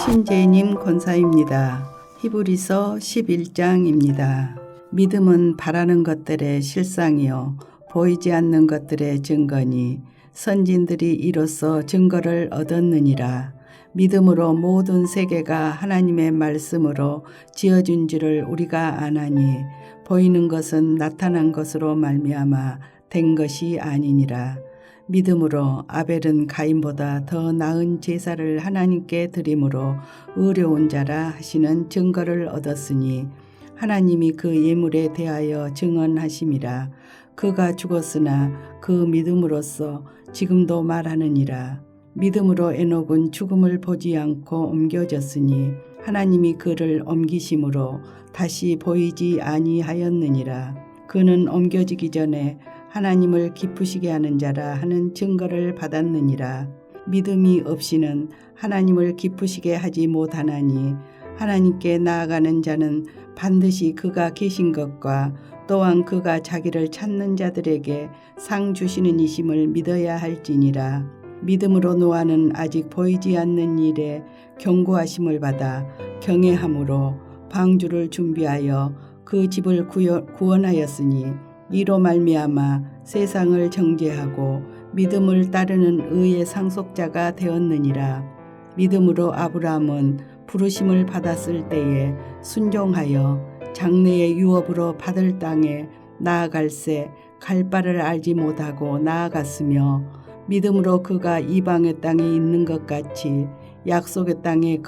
신재님 권사입니다. 히브리서 11장입니다. 믿음은 바라는 것들의 실상이요 보이지 않는 것들의 증거니 선진들이 이로써 증거를 얻었느니라. 믿음으로 모든 세계가 하나님의 말씀으로 지어진 줄을 우리가 아나니 보이는 것은 나타난 것으로 말미암아 된 것이 아니니라. 믿음으로 아벨은 가인보다 더 나은 제사를 하나님께 드림으로 의로운 자라 하시는 증거를 얻었으니 하나님이 그 예물에 대하여 증언하심이라. 그가 죽었으나 그 믿음으로써 지금도 말하느니라. 믿음으로 에녹은 죽음을 보지 않고 옮겨졌으니 하나님이 그를 옮기심으로 다시 보이지 아니하였느니라. 그는 옮겨지기 전에 하나님을 기쁘시게 하는 자라 하는 증거를 받았느니라. 믿음이 없이는 하나님을 기쁘시게 하지 못하나니 하나님께 나아가는 자는 반드시 그가 계신 것과 또한 그가 자기를 찾는 자들에게 상 주시는 이심을 믿어야 할지니라. 믿음으로 노아는 아직 보이지 않는 일에 경고하심을 받아 경외함으로 방주를 준비하여 그 집을 구원하였으니 이로 말미암아 세상을 정죄하고 믿음을 따르는 의의 상속자가 되었느니라. 믿음으로 아브라함은 부르심을 받았을 때에 순종하여 장래의 유업으로 받을 땅에 나아갈새 갈 바를 알지 못하고 나아갔으며 믿음으로 그가 이방의 땅에 있는 것 같이 약속의 땅에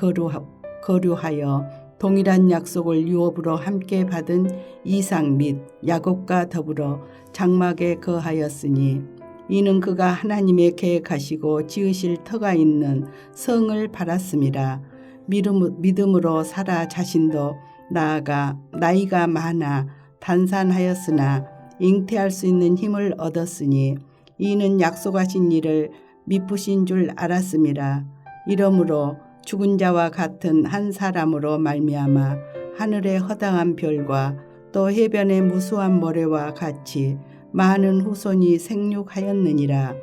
거류하여 동일한 약속을 유업으로 함께 받은 이삭 및 야곱과 더불어 장막에 거하였으니 이는 그가 하나님의 계획하시고 지으실 터가 있는 성을 바랐음이라. 믿음으로 사라 자신도 나아가 나이가 많아 단산하였으나 잉태할 수 있는 힘을 얻었으니 이는 약속하신 일을 미쁘신 줄 알았음이라. 이러므로 죽은 자와 같은 한 사람으로 말미암아 하늘의 허당한 별과 또 해변의 무수한 모래와 같이 많은 후손이 생육하였느니라.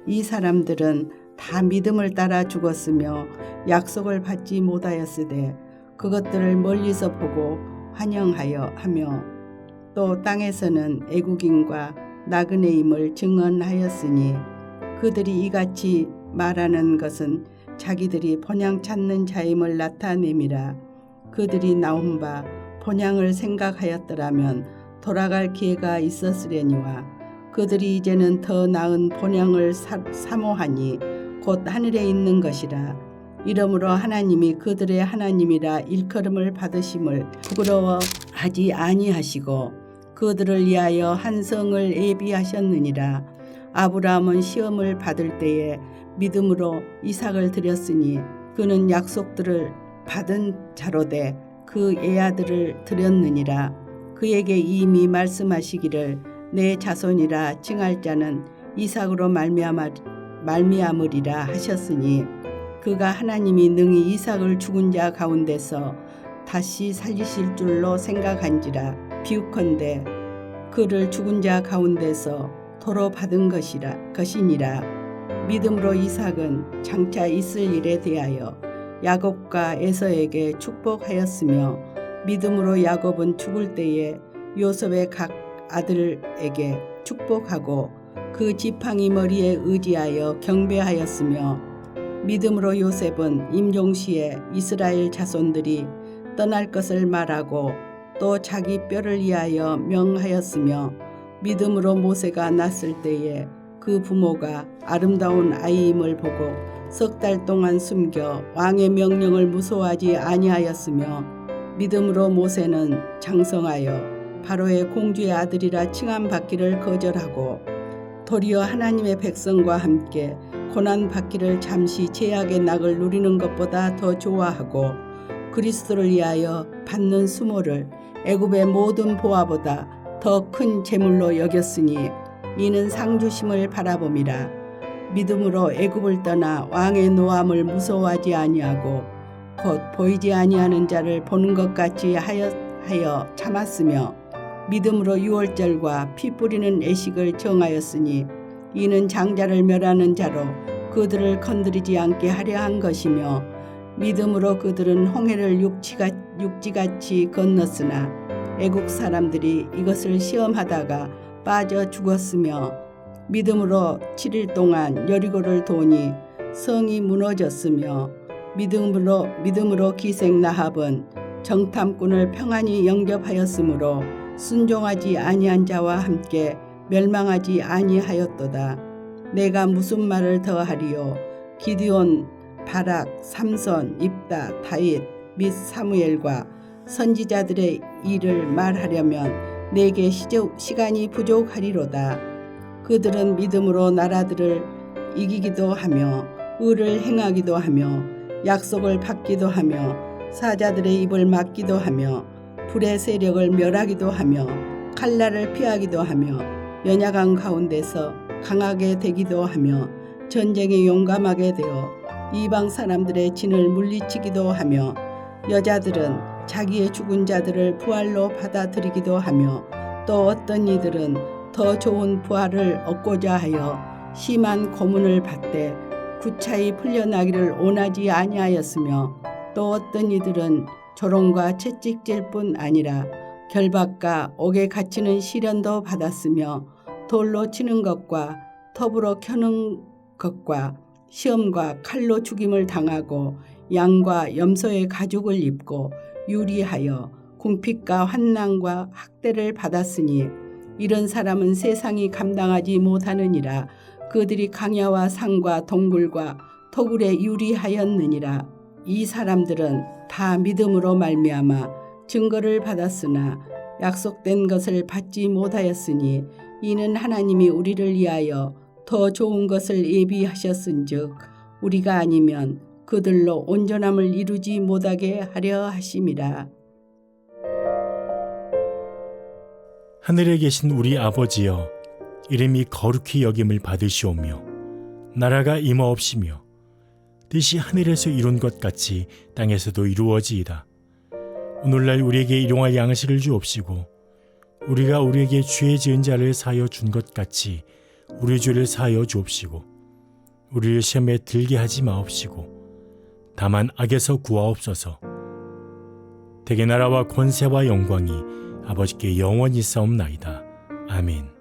이 사람들은 다 믿음을 따라 죽었으며 약속을 받지 못하였으되 그것들을 멀리서 보고 환영하여 하며 또 땅에서는 애국인과 나그네임을 증언하였으니 그들이 이같이 말하는 것은 자기들이 본향 찾는 자임을 나타냄이라. 그들이 나온 바 본향을 생각하였더라면 돌아갈 기회가 있었으려니와 그들이 이제는 더 나은 본향을 사모하니 곧 하늘에 있는 것이라. 이러므로 하나님이 그들의 하나님이라 일컬음을 받으심을 부끄러워하지 아니하시고 그들을 위하여 한 성을 예비하셨느니라. 아브라함은 시험을 받을 때에 믿음으로 이삭을 드렸으니 그는 약속들을 받은 자로되 그 애아들을 드렸느니라. 그에게 이미 말씀하시기를 내 자손이라 칭할 자는 이삭으로 말미암으리라 하셨으니 그가 하나님이 능히 이삭을 죽은 자 가운데서 다시 살리실 줄로 생각한지라. 비유컨대 그를 죽은 자 가운데서 도로 받은 것이니라. 믿음으로 이삭은 장차 있을 일에 대하여 야곱과 에서에게 축복하였으며 믿음으로 야곱은 죽을 때에 요셉의 각 아들에게 축복하고 그 지팡이 머리에 의지하여 경배하였으며 믿음으로 요셉은 임종시에 이스라엘 자손들이 떠날 것을 말하고 또 자기 뼈를 위하여 명하였으며 믿음으로 모세가 났을 때에 그 부모가 아름다운 아이임을 보고 석 달 동안 숨겨 왕의 명령을 무서워하지 아니하였으며 믿음으로 모세는 장성하여 바로의 공주의 아들이라 칭함받기를 거절하고 도리어 하나님의 백성과 함께 고난받기를 잠시 죄악의 낙을 누리는 것보다 더 좋아하고 그리스도를 위하여 받는 수모를 애굽의 모든 보화보다 더 큰 재물로 여겼으니 이는 상주심을 바라봄이라. 믿음으로 애굽을 떠나 왕의 노함을 무서워하지 아니하고 곧 보이지 아니하는 자를 보는 것 같이 하여 참았으며 믿음으로 유월절과 피 뿌리는 애식을 정하였으니 이는 장자를 멸하는 자로 그들을 건드리지 않게 하려 한 것이며 믿음으로 그들은 홍해를 육지같이 건넜으나 애국 사람들이 이것을 시험하다가 빠져 죽었으며 믿음으로 7일 동안 여리고를 도니 성이 무너졌으며 믿음으로 기생 나합은 정탐꾼을 평안히 영접하였으므로 순종하지 아니한 자와 함께 멸망하지 아니하였도다. 내가 무슨 말을 더하리요? 기드온, 바락, 삼손, 입다, 다윗 및 사무엘과 선지자들의 일을 말하려면 내게 시간이 부족하리로다. 그들은 믿음으로 나라들을 이기기도 하며 의를 행하기도 하며 약속을 받기도 하며 사자들의 입을 막기도 하며 불의 세력을 멸하기도 하며 칼날을 피하기도 하며 연약한 가운데서 강하게 되기도 하며 전쟁에 용감하게 되어 이방 사람들의 진을 물리치기도 하며 여자들은 자기의 죽은 자들을 부활로 받아들이기도 하며 또 어떤 이들은 더 좋은 부활을 얻고자 하여 심한 고문을 받되 구차히 풀려나기를 원하지 아니하였으며 또 어떤 이들은 조롱과 채찍질 뿐 아니라 결박과 옥에 갇히는 시련도 받았으며 돌로 치는 것과 톱으로 켜는 것과 시험과 칼로 죽임을 당하고 양과 염소의 가죽을 입고 유리하여 궁핍과 환난과 학대를 받았으니 이런 사람은 세상이 감당하지 못하느니라. 그들이 강야와 산과 동굴과 토굴에 유리하였느니라. 이 사람들은 다 믿음으로 말미암아 증거를 받았으나 약속된 것을 받지 못하였으니 이는 하나님이 우리를 위하여 더 좋은 것을 예비하셨은즉 우리가 아니면 그들로 온전함을 이루지 못하게 하려 하심이라. 하늘에 계신 우리 아버지여, 이름이 거룩히 여김을 받으시오며 나라가 임하옵시며 뜻이 하늘에서 이룬 것 같이 땅에서도 이루어지이다. 오늘날 우리에게 일용할 양식을 주옵시고 우리가 우리에게 죄 지은 자를 사하여 준 것 같이 우리 죄를 사하여 주옵시고 우리를 시험에 들게 하지 마옵시고 다만 악에서 구하옵소서. 대개 나라와 권세와 영광이 아버지께 영원히 싸움나이다. 아멘.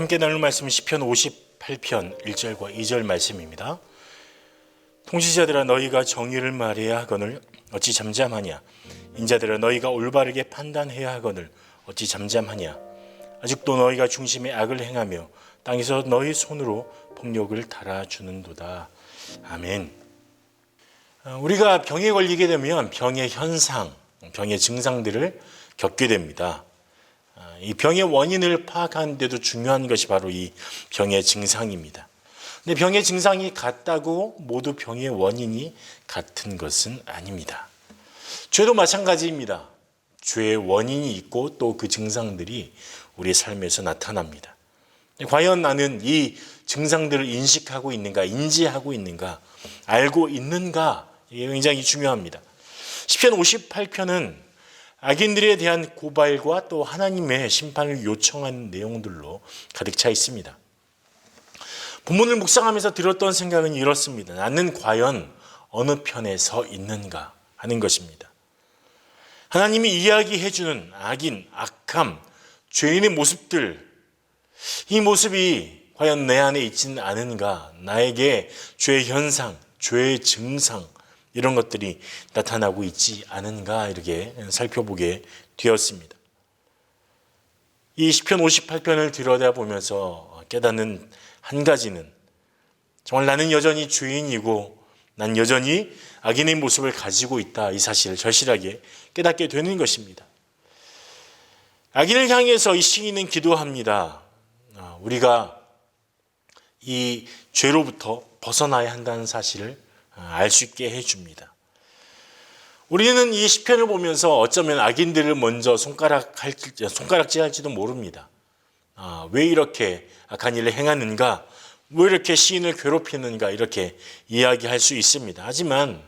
함께 나눌 말씀은 시편 58편 1절과 2절 말씀입니다. 통치자들아 너희가 정의를 말해야 하거늘 어찌 잠잠하냐. 인자들아 너희가 올바르게 판단해야 하거늘 어찌 잠잠하냐. 아직도 너희가 중심에 악을 행하며 땅에서 너희 손으로 폭력을 달아주는도다. 아멘. 우리가 병에 걸리게 되면 병의 현상, 병의 증상들을 겪게 됩니다. 이 병의 원인을 파악하는 데도 중요한 것이 바로 이 병의 증상입니다. 근데 병의 증상이 같다고 모두 병의 원인이 같은 것은 아닙니다. 죄도 마찬가지입니다. 죄의 원인이 있고 또 그 증상들이 우리의 삶에서 나타납니다. 과연 나는 이 증상들을 인식하고 있는가, 인지하고 있는가, 알고 있는가, 이게 굉장히 중요합니다. 시편 58편은 악인들에 대한 고발과 또 하나님의 심판을 요청하는 내용들로 가득 차 있습니다. 본문을 묵상하면서 들었던 생각은 이렇습니다. 나는 과연 어느 편에 서 있는가 하는 것입니다. 하나님이 이야기해주는 악인, 악함, 죄인의 모습들, 이 모습이 과연 내 안에 있지는 않은가, 나에게 죄의 현상, 죄의 증상 이런 것들이 나타나고 있지 않은가 이렇게 살펴보게 되었습니다. 이 시편 58편을 들여다보면서 깨닫는 한 가지는 정말 나는 여전히 죄인이고 난 여전히 악인의 모습을 가지고 있다, 이 사실을 절실하게 깨닫게 되는 것입니다. 악인을 향해서 이 시인은 기도합니다. 우리가 이 죄로부터 벗어나야 한다는 사실을 알 수 있게 해줍니다. 우리는 이 시편을 보면서 어쩌면 악인들을 먼저 손가락질할지도 모릅니다. 왜 이렇게 악한 일을 행하는가, 왜 이렇게 시인을 괴롭히는가 이렇게 이야기할 수 있습니다. 하지만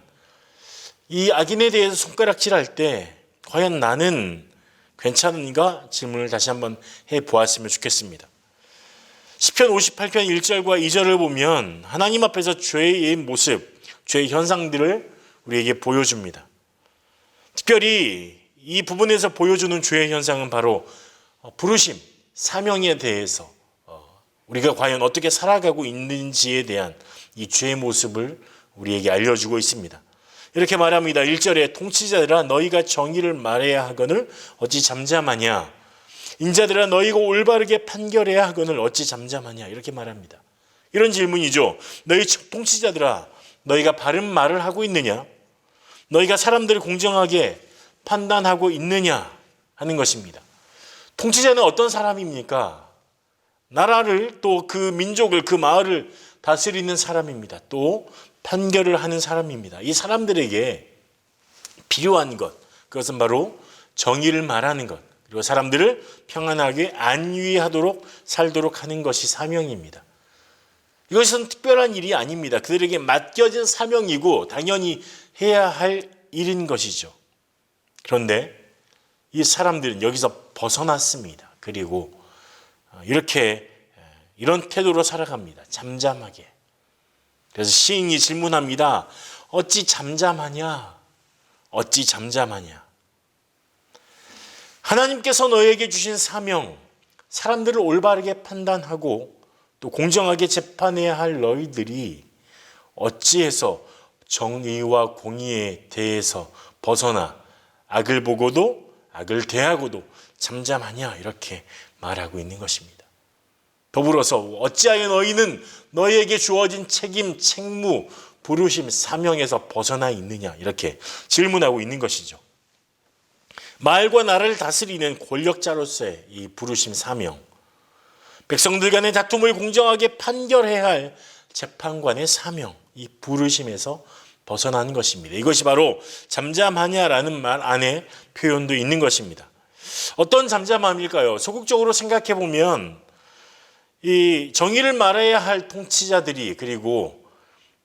이 악인에 대해서 손가락질할 때 과연 나는 괜찮은가 질문을 다시 한번 해보았으면 좋겠습니다. 시편 58편 1절과 2절을 보면 하나님 앞에서 죄의 모습, 죄의 현상들을 우리에게 보여줍니다. 특별히 이 부분에서 보여주는 죄의 현상은 바로 부르심, 사명에 대해서 우리가 과연 어떻게 살아가고 있는지에 대한 이 죄의 모습을 우리에게 알려주고 있습니다. 이렇게 말합니다. 1절에 통치자들아 너희가 정의를 말해야 하거늘 어찌 잠잠하냐. 인자들아 너희가 올바르게 판결해야 하거늘 어찌 잠잠하냐. 이렇게 말합니다. 이런 질문이죠. 너희 통치자들아 너희가 바른 말을 하고 있느냐? 너희가 사람들을 공정하게 판단하고 있느냐 하는 것입니다. 통치자는 어떤 사람입니까? 나라를 또 그 민족을, 그 마을을 다스리는 사람입니다. 또 판결을 하는 사람입니다. 이 사람들에게 필요한 것, 그것은 바로 정의를 말하는 것, 그리고 사람들을 평안하게 안위하도록 살도록 하는 것이 사명입니다. 이것은 특별한 일이 아닙니다. 그들에게 맡겨진 사명이고 당연히 해야 할 일인 것이죠. 그런데 이 사람들은 여기서 벗어났습니다. 그리고 이런 태도로 살아갑니다. 잠잠하게. 그래서 시인이 질문합니다. 어찌 잠잠하냐? 어찌 잠잠하냐? 하나님께서 너에게 주신 사명, 사람들을 올바르게 판단하고 또 공정하게 재판해야 할 너희들이 어찌해서 정의와 공의에 대해서 벗어나 악을 보고도 악을 대하고도 잠잠하냐 이렇게 말하고 있는 것입니다. 더불어서 어찌하여 너희는 너희에게 주어진 책임, 책무, 부르심, 사명에서 벗어나 있느냐 이렇게 질문하고 있는 것이죠. 마을과 나라를 다스리는 권력자로서의 이 부르심, 사명, 백성들 간의 다툼을 공정하게 판결해야 할 재판관의 사명, 이 부르심에서 벗어난 것입니다. 이것이 바로 잠잠하냐라는 말 안에 표현도 있는 것입니다. 어떤 잠잠함일까요? 소극적으로 생각해 보면 이 정의를 말해야 할 통치자들이 그리고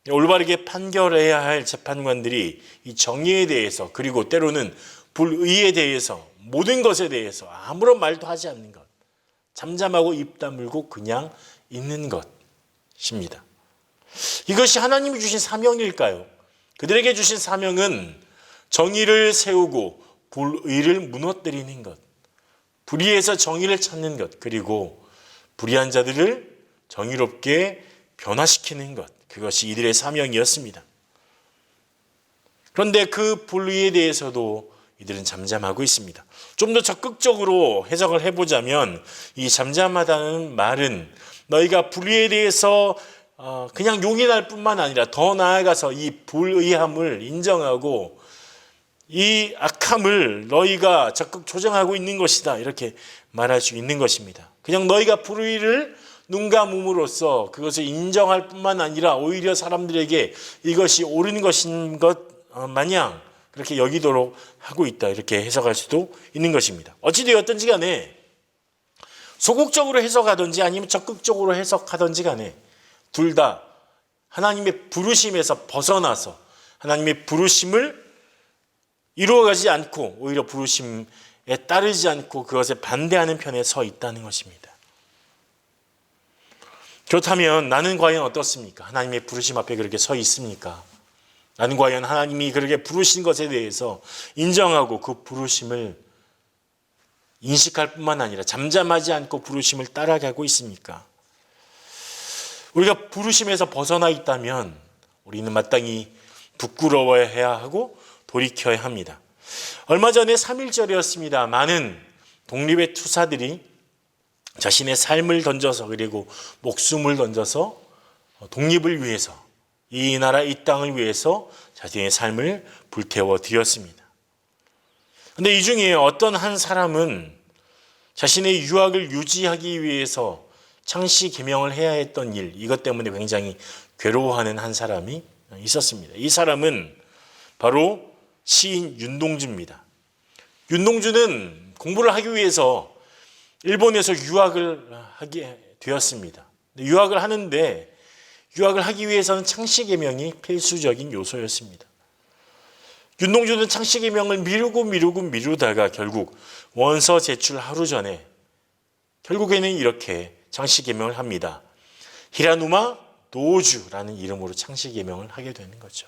올바르게 판결해야 할 재판관들이 이 정의에 대해서 그리고 때로는 불의에 대해서 모든 것에 대해서 아무런 말도 하지 않는 것, 잠잠하고 입 다물고 그냥 있는 것입니다. 이것이 하나님이 주신 사명일까요? 그들에게 주신 사명은 정의를 세우고 불의를 무너뜨리는 것, 불의에서 정의를 찾는 것, 그리고 불의한 자들을 정의롭게 변화시키는 것, 그것이 이들의 사명이었습니다. 그런데 그 불의에 대해서도 이들은 잠잠하고 있습니다. 좀 더 적극적으로 해석을 해보자면 이 잠잠하다는 말은 너희가 불의에 대해서 그냥 용인할 뿐만 아니라 더 나아가서 이 불의함을 인정하고 이 악함을 너희가 적극 조정하고 있는 것이다, 이렇게 말할 수 있는 것입니다. 그냥 너희가 불의를 눈 감음으로써 그것을 인정할 뿐만 아니라 오히려 사람들에게 이것이 옳은 것인 것 마냥 그렇게 여기도록 하고 있다, 이렇게 해석할 수도 있는 것입니다. 어찌되었든지 간에 소극적으로 해석하든지 아니면 적극적으로 해석하든지 간에 둘 다 하나님의 부르심에서 벗어나서 하나님의 부르심을 이루어가지 않고 오히려 부르심에 따르지 않고 그것에 반대하는 편에 서 있다는 것입니다. 그렇다면 나는 과연 어떻습니까? 하나님의 부르심 앞에 그렇게 서 있습니까? 나는 과연 하나님이 그렇게 부르신 것에 대해서 인정하고 그 부르심을 인식할 뿐만 아니라 잠잠하지 않고 부르심을 따라가고 있습니까? 우리가 부르심에서 벗어나 있다면 우리는 마땅히 부끄러워해야 하고 돌이켜야 합니다. 얼마 전에 3.1절이었습니다. 많은 독립의 투사들이 자신의 삶을 던져서 그리고 목숨을 던져서 독립을 위해서 이 나라 이 땅을 위해서 자신의 삶을 불태워 드렸습니다. 그런데 이 중에 어떤 한 사람은 자신의 유학을 유지하기 위해서 창씨 개명을 해야 했던 일, 이것 때문에 굉장히 괴로워하는 한 사람이 있었습니다. 이 사람은 바로 시인 윤동주입니다. 윤동주는 공부를 하기 위해서 일본에서 유학을 하게 되었습니다. 유학을 하는데 유학을 하기 위해서는 창씨 개명이 필수적인 요소였습니다. 윤동주는 창씨 개명을 미루다가 결국 원서 제출 하루 전에 결국에는 이렇게 창씨 개명을 합니다. 히라누마 노주라는 이름으로 창씨 개명을 하게 되는 거죠.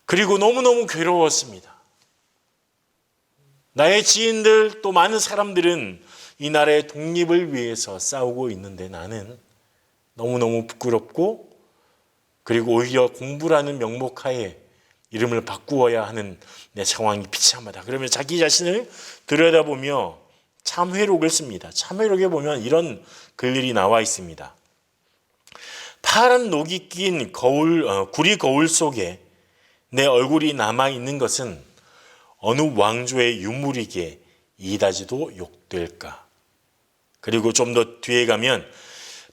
그리고 너무너무 괴로웠습니다. 나의 지인들 또 많은 사람들은 이 나라의 독립을 위해서 싸우고 있는데 나는 너무너무 부끄럽고 그리고 오히려 공부라는 명목하에 이름을 바꾸어야 하는 내 상황이 비참하다. 그러면 자기 자신을 들여다보며 참회록을 씁니다. 참회록에 보면 이런 글들이 나와 있습니다. 파란 녹이 낀 구리 거울 속에 내 얼굴이 남아있는 것은 어느 왕조의 유물이기에 이다지도 욕될까. 그리고 좀 더 뒤에 가면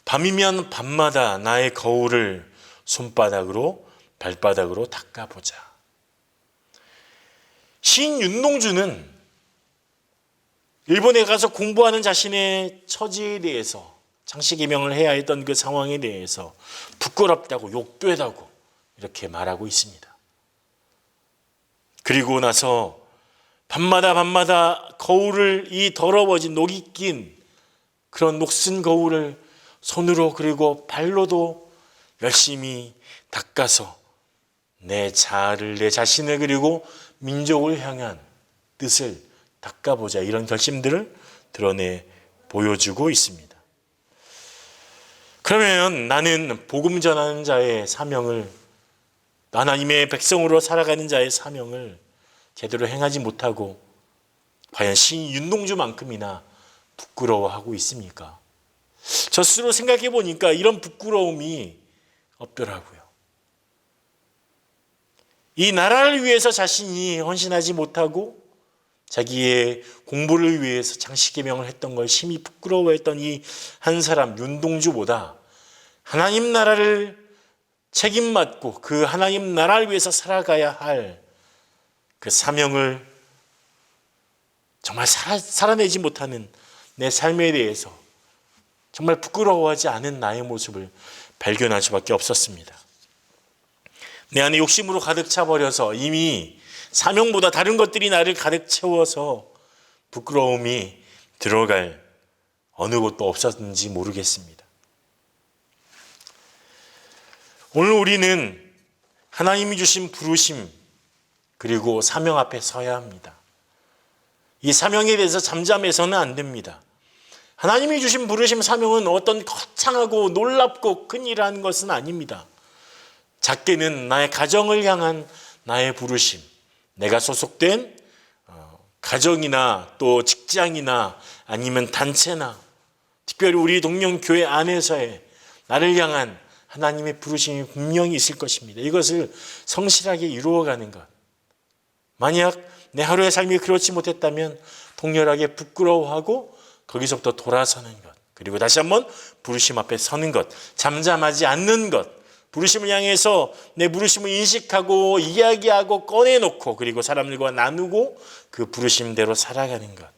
밤이면 밤마다 나의 거울을 손바닥으로 발바닥으로 닦아보자. 시인 윤동주는 일본에 가서 공부하는 자신의 처지에 대해서 창씨 개명을 해야 했던 그 상황에 대해서 부끄럽다고 욕되다고 이렇게 말하고 있습니다. 그리고 나서 밤마다 거울을 이 더러워진 녹이 낀 그런 녹슨 거울을 손으로 그리고 발로도 열심히 닦아서 내 자아를 내 자신을 그리고 민족을 향한 뜻을 닦아보자, 이런 결심들을 드러내 보여주고 있습니다. 그러면 나는 복음 전하는 자의 사명을, 하나님의 백성으로 살아가는 자의 사명을 제대로 행하지 못하고 과연 시인 윤동주만큼이나 부끄러워하고 있습니까? 저 스스로 생각해 보니까 이런 부끄러움이 없더라고요. 이 나라를 위해서 자신이 헌신하지 못하고 자기의 공부를 위해서 창씨 개명을 했던 걸 심히 부끄러워했던 이 한 사람 윤동주보다 하나님 나라를 책임맡고 그 하나님 나라를 위해서 살아가야 할 그 사명을 정말 살아내지 못하는 내 삶에 대해서 정말 부끄러워하지 않은 나의 모습을 발견할 수밖에 없었습니다. 내 안에 욕심으로 가득 차버려서 이미 사명보다 다른 것들이 나를 가득 채워서 부끄러움이 들어갈 어느 곳도 없었는지 모르겠습니다. 오늘 우리는 하나님이 주신 부르심 그리고 사명 앞에 서야 합니다. 이 사명에 대해서 잠잠해서는 안 됩니다. 하나님이 주신 부르심 사명은 어떤 거창하고 놀랍고 큰일한 것은 아닙니다. 작게는 나의 가정을 향한 나의 부르심, 내가 소속된 가정이나 또 직장이나 아니면 단체나 특별히 우리 동령교회 안에서의 나를 향한 하나님의 부르심이 분명히 있을 것입니다. 이것을 성실하게 이루어가는 것. 만약 내 하루의 삶이 그렇지 못했다면 통렬하게 부끄러워하고 거기서부터 돌아서는 것. 그리고 다시 한번 부르심 앞에 서는 것. 잠잠하지 않는 것. 부르심을 향해서 내 부르심을 인식하고 이야기하고 꺼내놓고 그리고 사람들과 나누고 그 부르심대로 살아가는 것.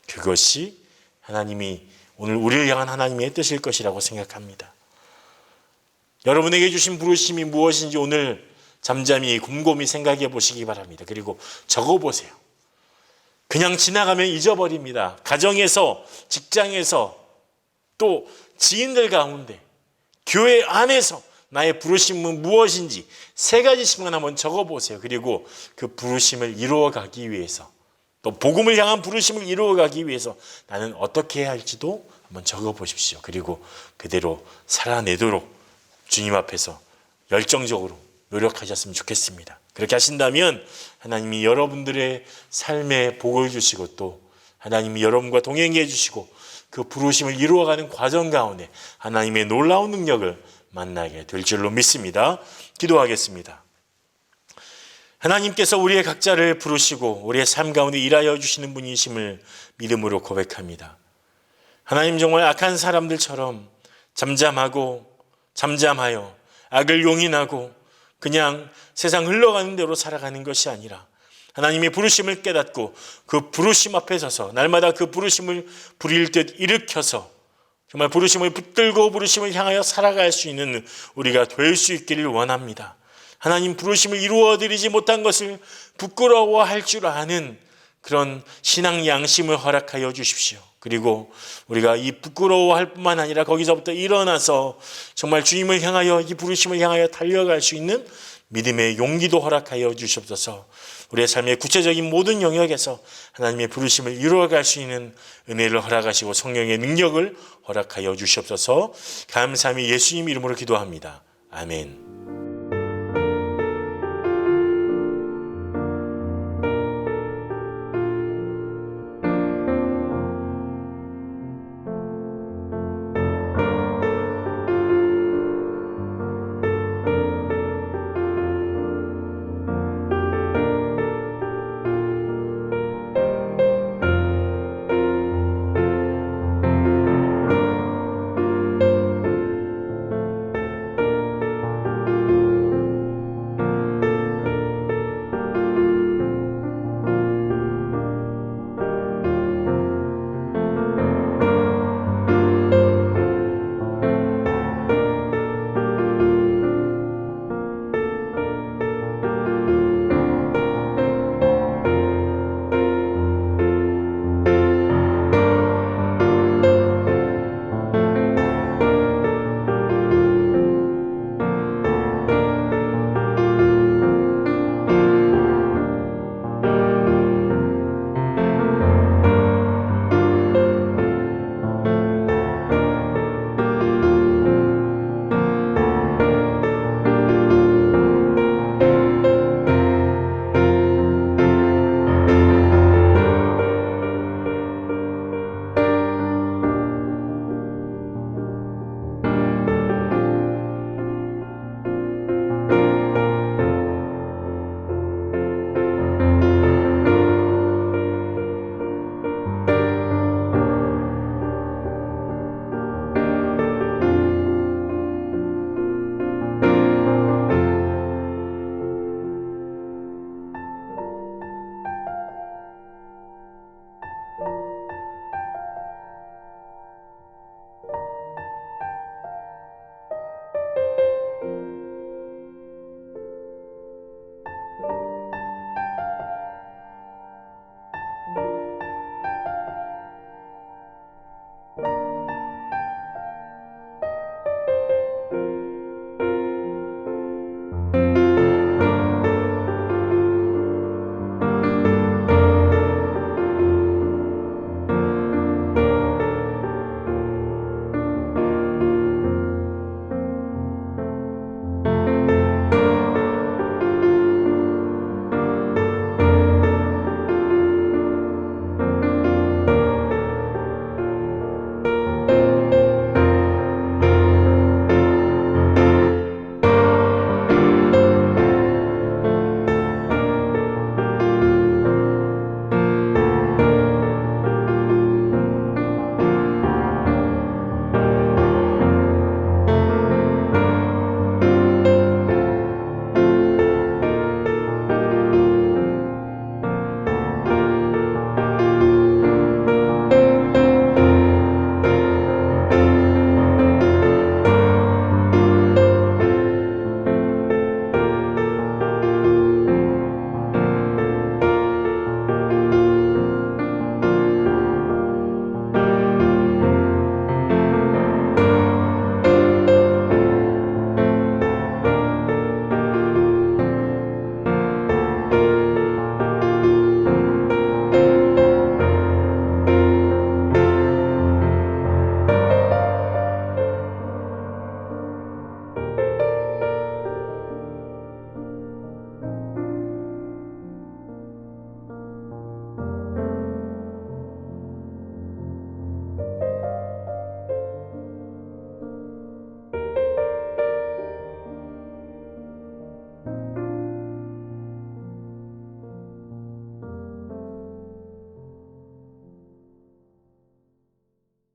그것이 하나님이 오늘 우리를 향한 하나님의 뜻일 것이라고 생각합니다. 여러분에게 주신 부르심이 무엇인지 오늘 잠잠히 곰곰이 생각해 보시기 바랍니다. 그리고 적어보세요. 그냥 지나가면 잊어버립니다. 가정에서, 직장에서, 또 지인들 가운데, 교회 안에서 나의 부르심은 무엇인지 3가지씩만 한번 적어보세요. 그리고 그 부르심을 이루어가기 위해서, 또 복음을 향한 부르심을 이루어가기 위해서 나는 어떻게 해야 할지도 한번 적어보십시오. 그리고 그대로 살아내도록 주님 앞에서 열정적으로 노력하셨으면 좋겠습니다. 그렇게 하신다면 하나님이 여러분들의 삶에 복을 주시고 또 하나님이 여러분과 동행해 주시고 그 부르심을 이루어가는 과정 가운데 하나님의 놀라운 능력을 만나게 될 줄로 믿습니다. 기도하겠습니다. 하나님께서 우리의 각자를 부르시고 우리의 삶 가운데 일하여 주시는 분이심을 믿음으로 고백합니다. 하나님, 정말 악한 사람들처럼 잠잠하여 악을 용인하고 그냥 세상 흘러가는 대로 살아가는 것이 아니라 하나님의 부르심을 깨닫고 그 부르심 앞에 서서 날마다 그 부르심을 부릴 듯 일으켜서 정말 부르심을 붙들고 부르심을 향하여 살아갈 수 있는 우리가 될 수 있기를 원합니다. 하나님, 부르심을 이루어드리지 못한 것을 부끄러워할 줄 아는 그런 신앙 양심을 허락하여 주십시오. 그리고 우리가 이 부끄러워할 뿐만 아니라 거기서부터 일어나서 정말 주님을 향하여 이 부르심을 향하여 달려갈 수 있는 믿음의 용기도 허락하여 주시옵소서. 우리의 삶의 구체적인 모든 영역에서 하나님의 부르심을 이루어갈 수 있는 은혜를 허락하시고 성령의 능력을 허락하여 주시옵소서. 감사함이 예수님 이름으로 기도합니다. 아멘.